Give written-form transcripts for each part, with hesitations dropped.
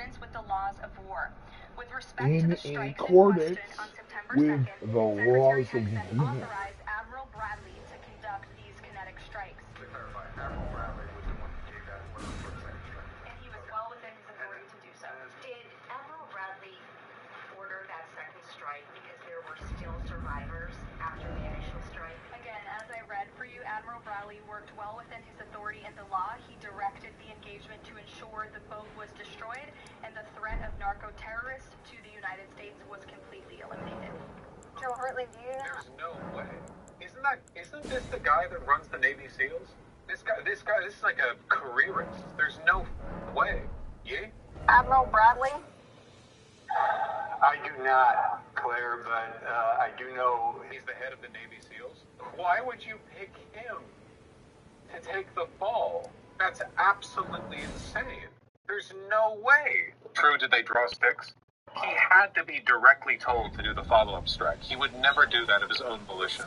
accordance with the laws of war. With respect to In the strikes in accordance question on September with 2nd, the Secretary laws of Hickson war. authorized Admiral Bradley to conduct these kinetic strikes. To clarify, Admiral Bradley was the one who gave that order for the second strike. And he was well within his authority to do so. Did Admiral Bradley order that second strike because there were still survivors after the initial strike? Again, as I read for you, Admiral Bradley worked well within his authority and the law. He directed the engagement to ensure the boat was destroyed and the threat of narco-terrorists to the United States was completely eliminated. Joe Hartley, do you know? There's no way. Isn't this the guy that runs the Navy SEALs? This is like a careerist. There's no way. Yeah? Admiral Bradley? I do not, Claire, but I do know He's the head of the Navy SEALs. Why would you pick him to take the fall? That's absolutely insane. There's no way. True, did they draw sticks? He had to be directly told to do the follow-up strike. He would never do that of his own volition.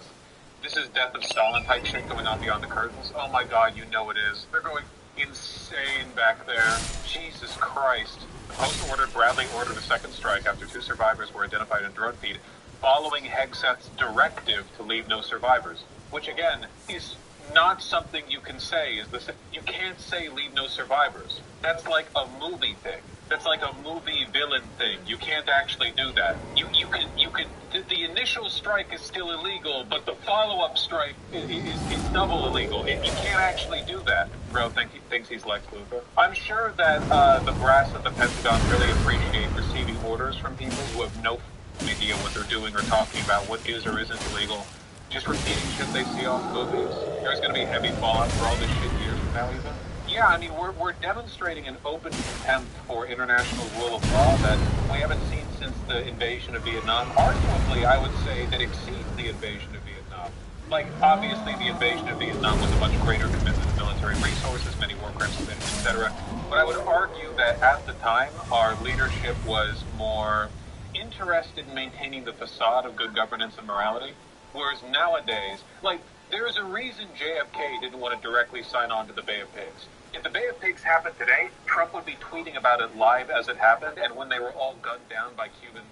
This is Death of Stalin type shit going on beyond the curtains. Oh my god, you know it is. They're going insane back there. Jesus Christ. The Post ordered Bradley ordered a second strike after 2 survivors were identified in drone feed, following Hegseth's directive to leave no survivors. Which again is not something you can say. You can't say leave no survivors. That's like a movie thing. That's like a movie villain thing. You can't actually do that. You can. The initial strike is still illegal, but the follow-up strike is double illegal. You can't actually do that. Bro thinks he's Lex Luthor. I'm sure that the brass at the Pentagon really appreciate receiving orders from people who have no idea what they're doing or talking about, what is or isn't illegal. Just repeating shit they see off movies. There's going to be heavy fallout for all this shit years from now, even. Yeah, I mean, we're demonstrating an open contempt for international rule of law that we haven't seen since the invasion of Vietnam. Arguably, I would say that exceeds the invasion of Vietnam. Like, obviously, the invasion of Vietnam was a much greater commitment to military resources, many war crimes committed, etc. But I would argue that at the time, our leadership was more interested in maintaining the facade of good governance and morality. Whereas nowadays, like, there's a reason JFK didn't want to directly sign on to the Bay of Pigs. If the Bay of Pigs happened today, Trump would be tweeting about it live as it happened, and when they were all gunned down by Cuban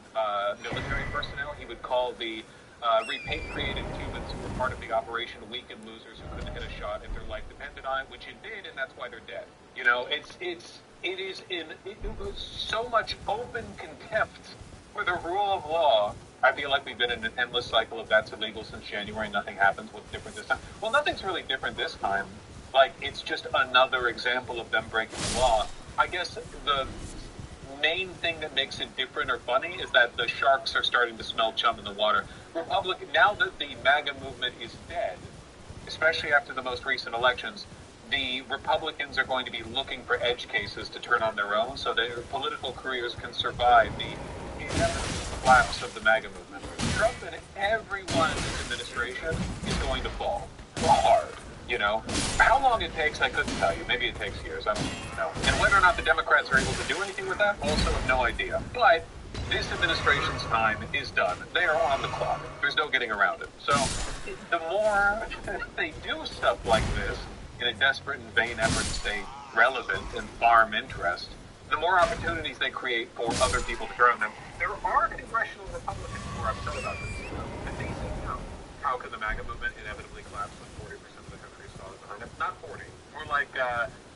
military personnel, he would call the repatriated Cubans who were part of the operation weakened losers who couldn't hit a shot if their life depended on it, which it did, and that's why they're dead. You know, it was so much open contempt for the rule of law. I feel like we've been in an endless cycle of that's illegal since January, nothing happens. What's different this time? Well, nothing's really different this time. Like, it's just another example of them breaking the law. I guess the main thing that makes it different or funny is that the sharks are starting to smell chum in the water. Now that the MAGA movement is dead, especially after the most recent elections, the Republicans are going to be looking for edge cases to turn on their own so their political careers can survive the inevitable collapse of the MAGA movement. Trump and everyone in his administration is going to fall hard. You know, how long it takes, I couldn't tell you. Maybe it takes years. I don't know. And whether or not the Democrats are able to do anything with that, also have no idea. But this administration's time is done. They are on the clock. There's no getting around it. So the more they do stuff like this in a desperate and vain effort to stay relevant and farm interest, the more opportunities they create for other people to drown them. There are congressional Republicans who are upset about this. And they say, no, how can the MAGA movement inevitably collapse when 40% of the country is solid behind it? Not 40. More like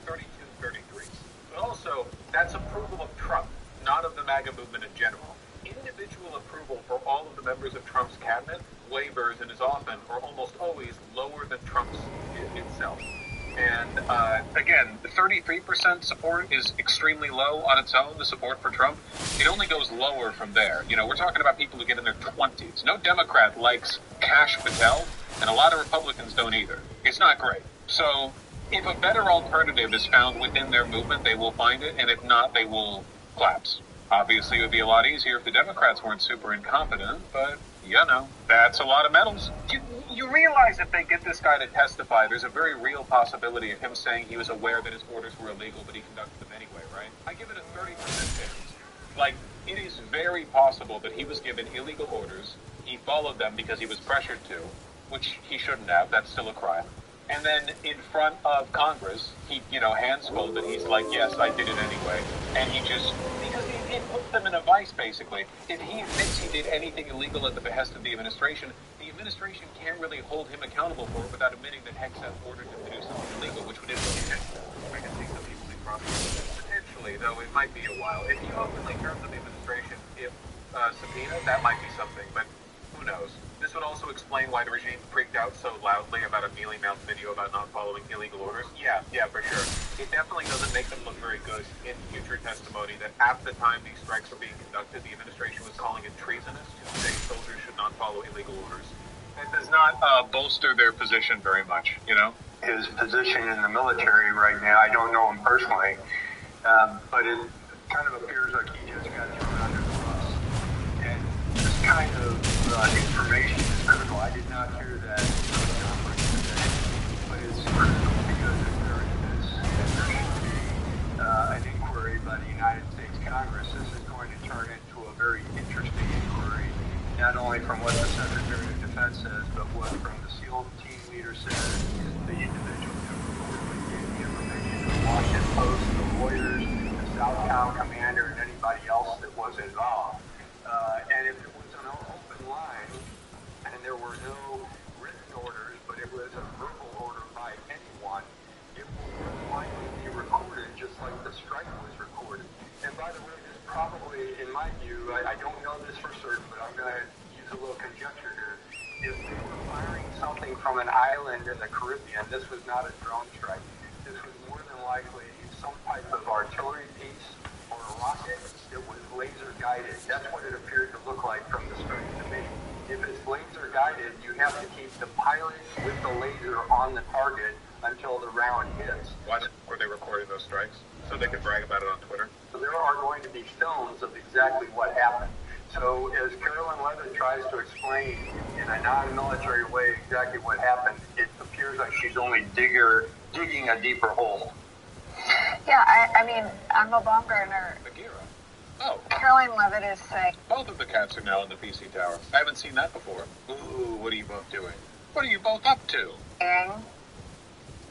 32, 33. But also, that's approval of Trump, not of the MAGA movement in general. Individual approval for all of the members of Trump's cabinet wavers and is often, or almost always, lower than Trump's itself. And again, the 33% support is extremely low on its own, the support for Trump. It only goes lower from there. You know, we're talking about people who get in their 20s. No Democrat likes Kash Patel, and a lot of Republicans don't either. It's not great. So if a better alternative is found within their movement, they will find it, and if not, they will collapse. Obviously, it would be a lot easier if the Democrats weren't super incompetent, but, you know, that's a lot of medals. You realize if they get this guy to testify, there's a very real possibility of him saying he was aware that his orders were illegal, but he conducted them anyway, right? I give it a 30% chance. Like, it is very possible that he was given illegal orders, he followed them because he was pressured to, which he shouldn't have, that's still a crime, And then in front of Congress, he, hands folded. He's like, yes, I did it anyway. And because it puts them in a vice, basically. If he admits he did anything illegal at the behest of the administration can't really hold him accountable for it without admitting that Hegseth ordered him to do something illegal, which would implicate Hegseth. I can see some people being prosecuted. Potentially, though, it might be a while. If he openly terms of the administration, if subpoenaed, that might be something, but who knows? This would also explain why the regime freaked out so loudly about a mealy mouthed video about not following illegal orders. Yeah, for sure. It definitely doesn't make them look very good in future testimony that at the time these strikes were being conducted, the administration was calling it treasonous to say soldiers should not follow illegal orders. That does not bolster their position very much, His position in the military right now, I don't know him personally, but it kind of appears like he just got thrown under the bus. And this kind of information is critical. I did not hear that conference today, but it's critical because if there should be an inquiry by the United States Congress, this is going to turn into a very interesting inquiry, not only from what the Secretary of Defense says, but what from the SEAL team leader says, the individual who reportedly gave the information to the Washington Post, the lawyers, the Southtown commander, and anybody else that was involved. And if it was an open line, and there were no written orders, but it was a verbal order by anyone, it will more than likely be recorded just like the strike was recorded. And by the way, this probably, in my view, I don't know this for certain, but I'm going to use a little conjecture here. If they were firing something from an island in the Caribbean, this was not a drone strike. This was more than likely some type of artillery piece or a rocket that was laser guided. That's what it appeared to look like from the strike to me. If it's laser guided, you have to keep the pilot with the laser on the target until the round hits. Why were they recording those strikes? So they could brag about it on Twitter? So there are going to be films of exactly what happened. So as Carolyn Levitt tries to explain in a non-military way exactly what happened, it appears like she's only digging a deeper hole. Yeah, I mean, Admiral Baumgartner. Bagheera. Oh. Caroline Levitt is saying. Both of the cats are now in the PC tower. I haven't seen that before. Ooh, what are you both doing? What are you both up to?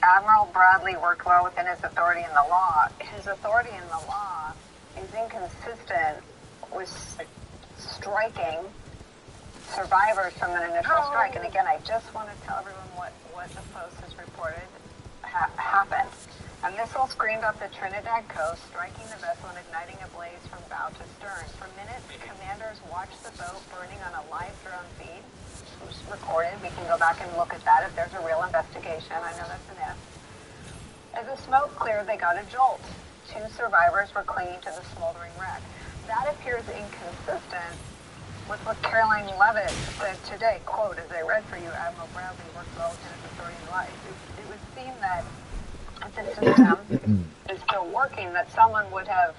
Admiral Bradley worked well within his authority in the law. His authority in the law is inconsistent with striking survivors from an initial strike. And again, I just want to tell everyone what the Post has reported happened. A missile screamed off the Trinidad coast, striking the vessel and igniting a blaze from bow to stern. For minutes, commanders watched the boat burning on a live drone feed. It was recorded. We can go back and look at that if there's a real investigation. I know that's an if. As the smoke cleared, they got a jolt. 2 survivors were clinging to the smoldering wreck. That appears inconsistent with what Caroline Levitt said today. Quote, as I read for you, Admiral Bradley worked well within his authority in the law. It would seem that if the system is still working, that someone would have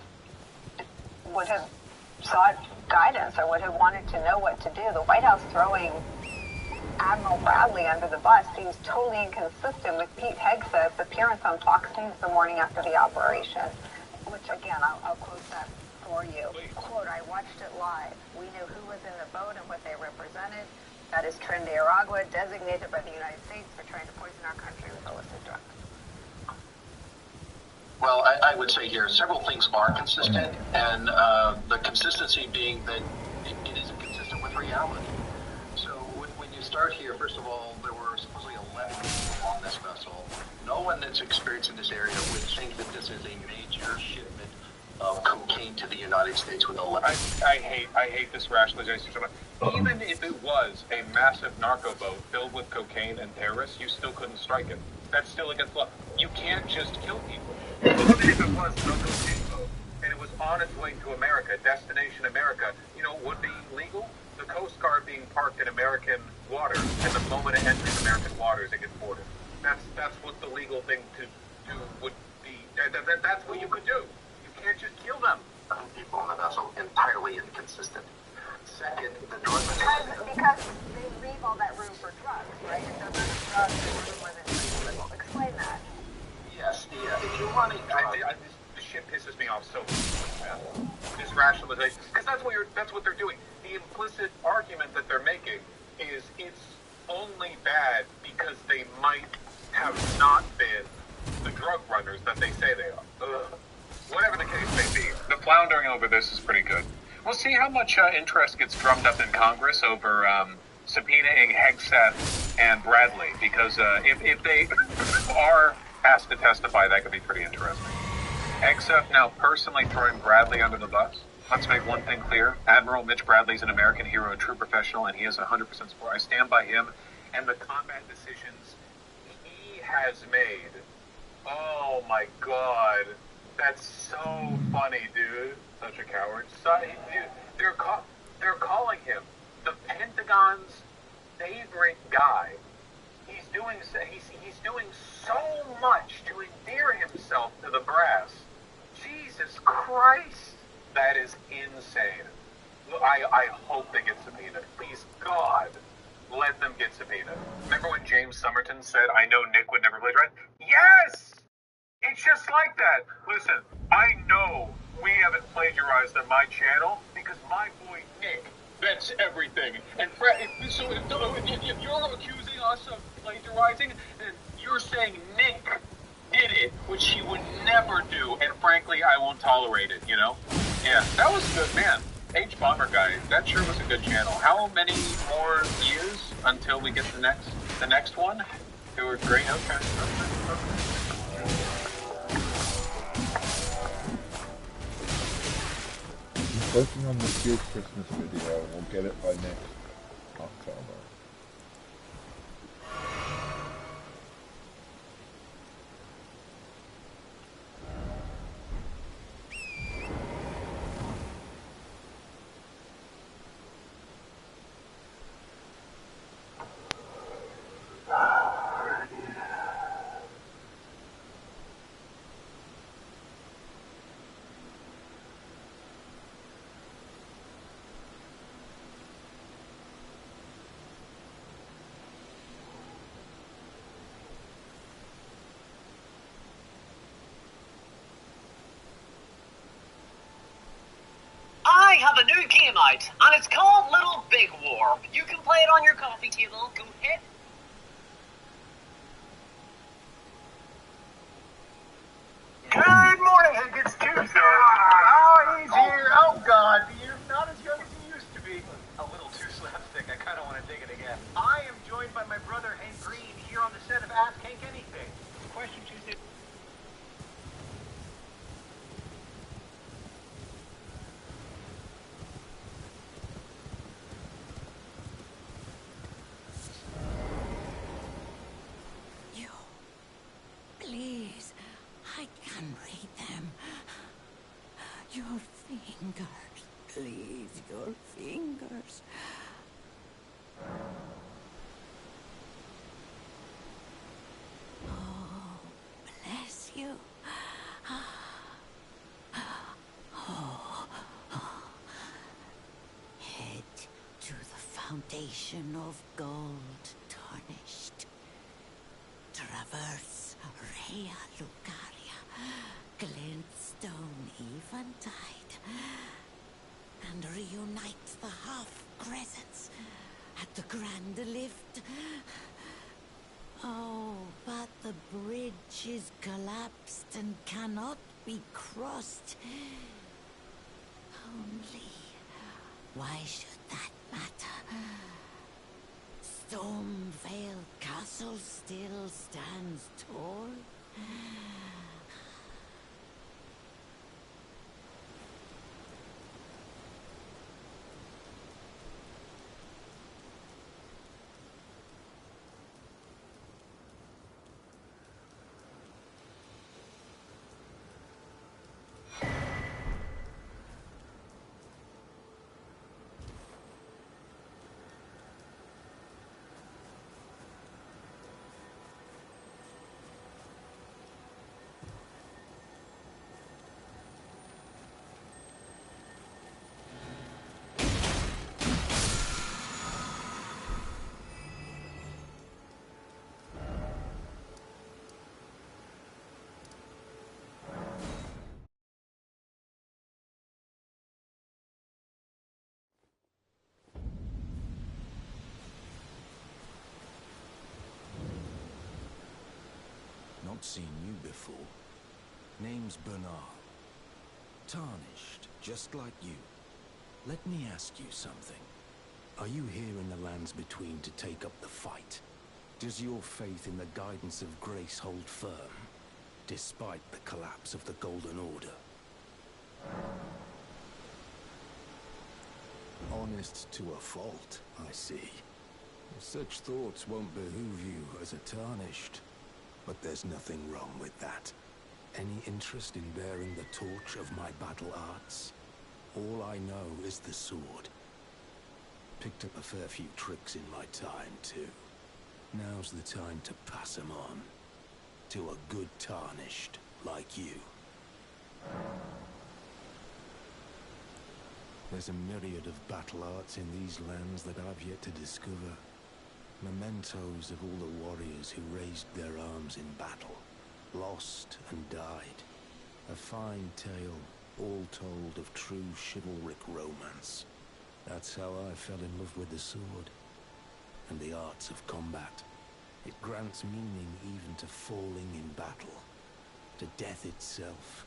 sought guidance or would have wanted to know what to do. The White House throwing Admiral Bradley under the bus seems totally inconsistent with Pete Hegseth's appearance on Fox News the morning after the operation, which again, I'll quote that for you. Quote, I watched it live. We knew who was in the boat and what they represented. That is Trinidad Aragua, designated by the United States for trying to poison our country with illicit drugs. Well, I would say here several things are consistent, and the consistency being that it isn't consistent with reality. So when you start here, first of all, there were supposedly 11 people on this vessel. No one that's experienced in this area would think that this is a major shipment of cocaine to the United States with 11. I hate this rationalization so much. Even if it was a massive narco boat filled with cocaine and terrorists, you still couldn't strike it. That's still against law. You can't just kill people. Even if it was no cocaine boat and it was on its way to America, destination America, would be legal? The Coast Guard being parked in American waters, and the moment it enters American waters, it gets boarded. That's what the legal thing to do would be. That's what you could do. You can't just kill them. People on the vessel entirely inconsistent. Second, the drug because they leave all that room for drugs, right? If they're running drugs, they're more than illegal. Explain that. Yes, if you're running this shit pisses me off so much. This rationalization, because that's what they're doing. The implicit argument that they're making is it's only bad because they might have not been the drug runners that they say they are. Ugh. Whatever the case may be, the floundering over this is pretty good. We'll see how much interest gets drummed up in Congress over subpoenaing Hegseth and Bradley, because if they are asked to testify, that could be pretty interesting. Hegseth now personally throwing Bradley under the bus. Let's make one thing clear. Admiral Mitch Bradley is an American hero, a true professional, and he is 100% support. I stand by him and the combat decisions he has made. Oh my God. That's so funny, dude. Such a coward. Dude, they're calling him the Pentagon's favorite guy. He's doing so much to endear himself to the brass. Jesus Christ. That is insane. I hope they get subpoenaed. Please, God, let them get subpoenaed. Remember when James Somerton said, I know Nick would never play Red? Yes! It's just like that. Listen, I know we haven't plagiarized on my channel because my boy Nick vets everything. And so if you're accusing us of plagiarizing, then you're saying Nick did it, which he would never do. And frankly, I won't tolerate it, you know? Yeah, that was good, man. H Bomber guy, that sure was a good channel. How many more years until we get the next one? 2 or 3? Okay. Working on the Good Christmas video, we'll get it by next October. I have a new game out, and it's called Little Big War. You can play it on your coffee table. Go hit. Good morning, Hank. It's Tuesday. Oh, he's here. Oh, God. You're not as young as you used to be. A little too slapstick. I kind of want to dig it again. I am joined by my brother, Hank Green, here on the set of Ask Hank Anything. Question Tuesday. Please, I can read them. Your fingers, please, your fingers. Oh, bless you. Head to the fountain of gold tarnished. Traverse Rhea Lucaria, glintstone eventide, and reunite the half-crescents at the grand lift. Oh, but the bridge is collapsed and cannot be crossed. Only, why should that matter? Stormvale Castle still stands tall. seen you before. Name's Bernard. Tarnished, just like you. Let me ask you something. Are you here in the lands between to take up the fight? Does your faith in the guidance of grace hold firm, despite the collapse of the Golden Order? Honest to a fault, I see. Such thoughts won't behoove you as a Tarnished. But there's nothing wrong with that. Any interest in bearing the torch of my battle arts? All I know is the sword. Picked up a fair few tricks in my time, too. Now's the time to pass 'em on. To a good Tarnished like you. There's a myriad of battle arts in these lands that I've yet to discover. Mementos of all the warriors who raised their arms in battle, lost and died. A fine tale, all told of true chivalric romance. That's how I fell in love with the sword, and the arts of combat. It grants meaning even to falling in battle, to death itself.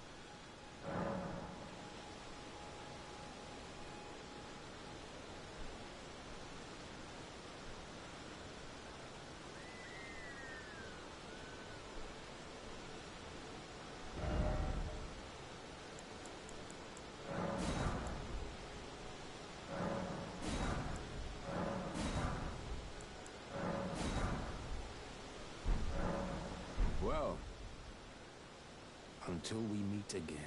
Well, until we meet again.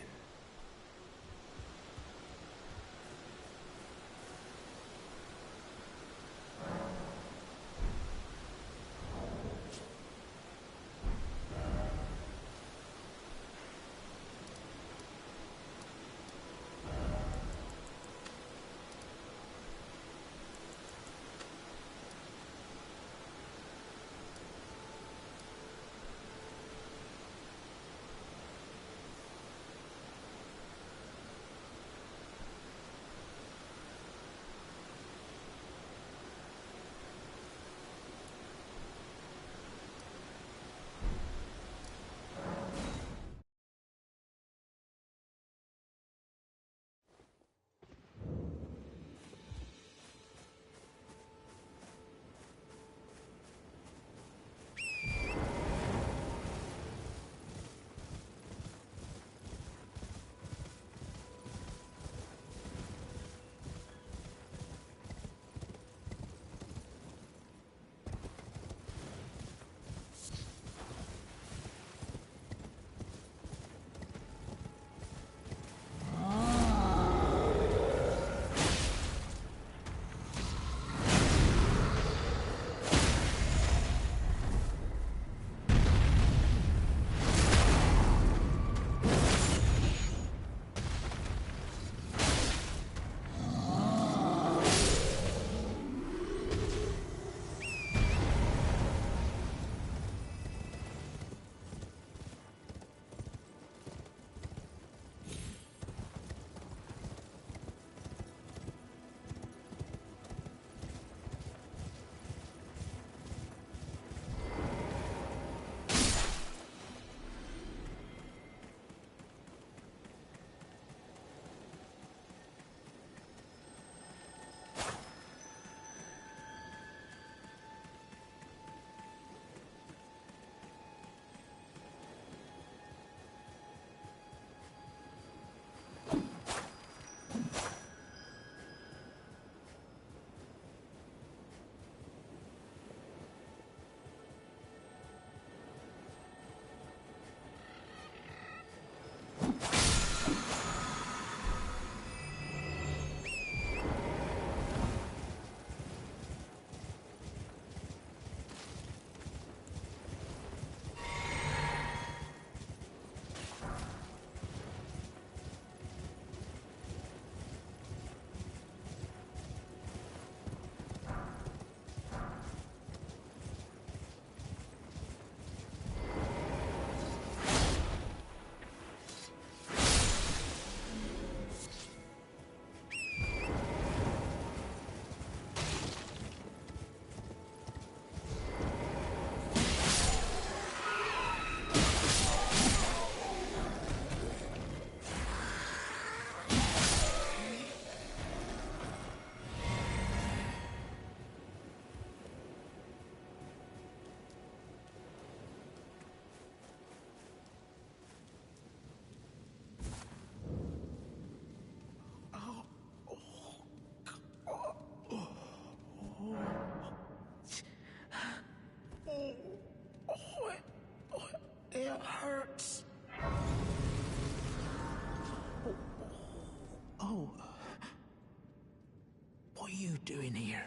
you doing here?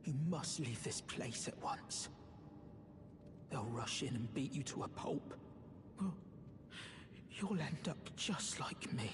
You must leave this place at once. They'll rush in and beat you to a pulp. Well, you'll end up just like me.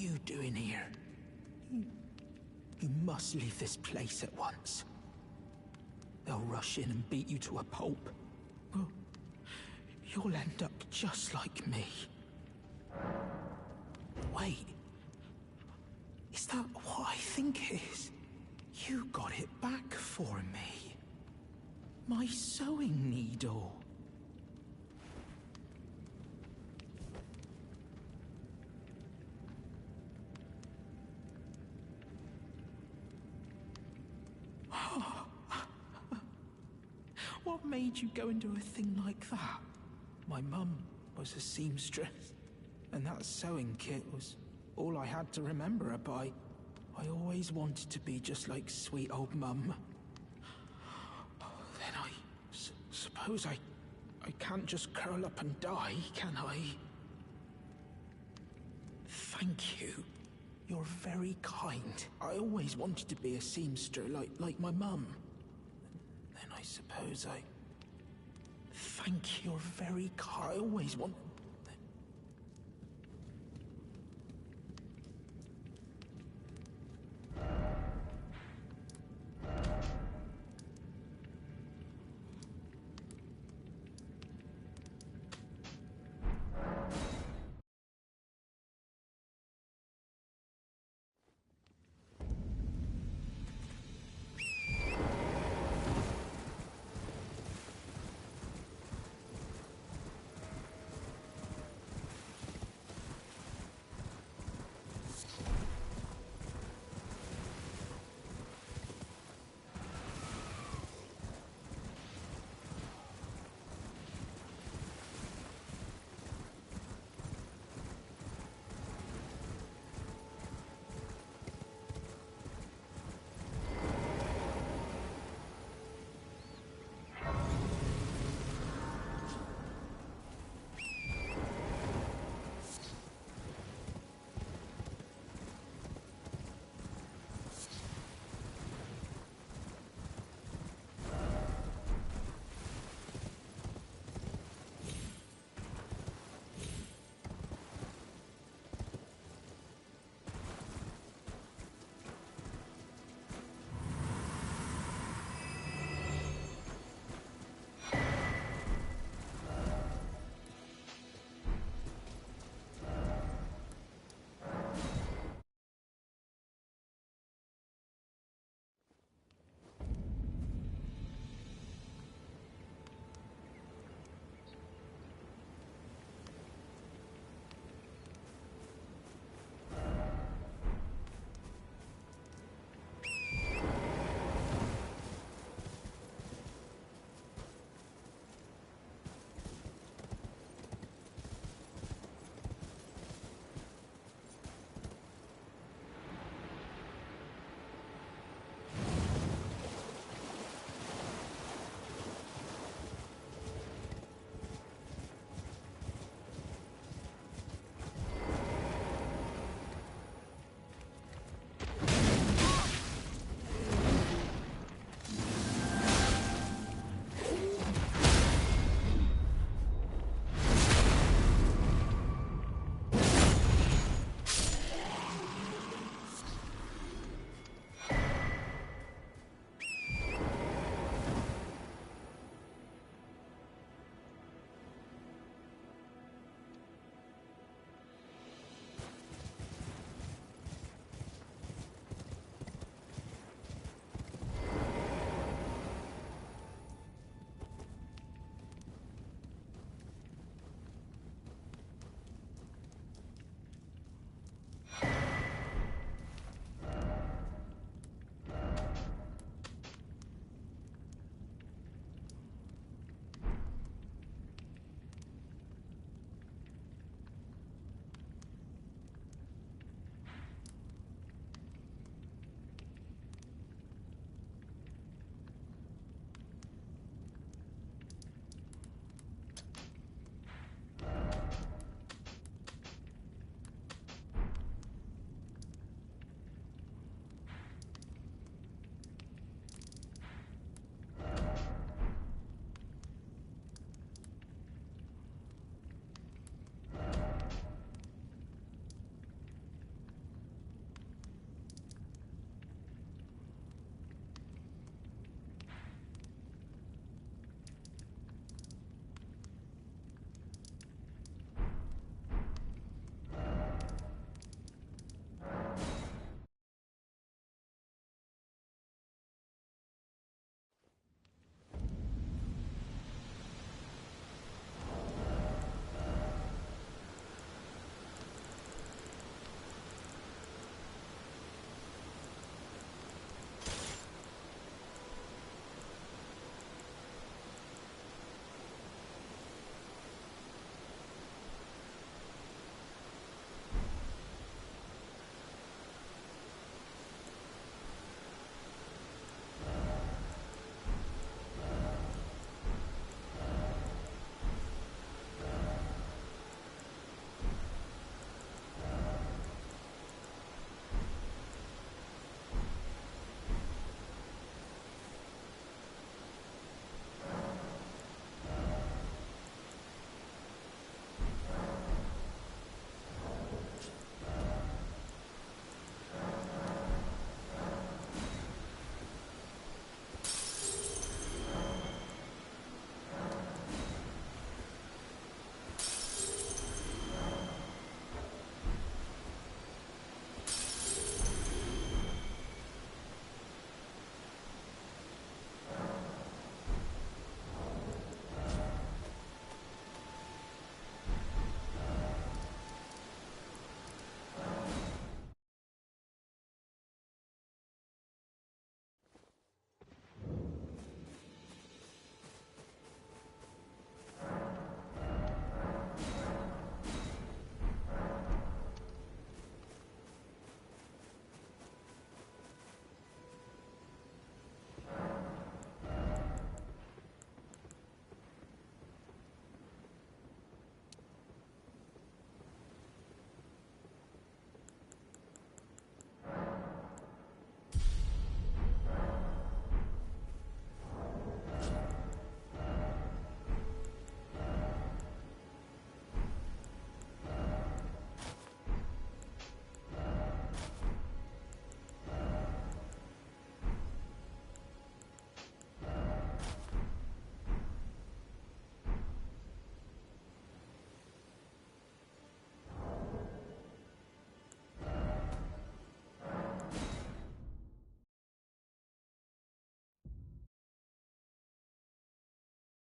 you doing here? You must leave this place at once. They'll rush in and beat you to a pulp. Well, you'll end up just like me. Wait. Is that what I think it is? You got it back for me. My sewing needle. What made you go and do a thing like that? My mum was a seamstress, and that sewing kit was all I had to remember her by. I always wanted to be just like sweet old Mum. Then I suppose I can't just curl up and die, can I? Thank you. You're very kind. I always wanted to be a seamster like my mum. Then I suppose I... Thank you. You're very kind. I always want...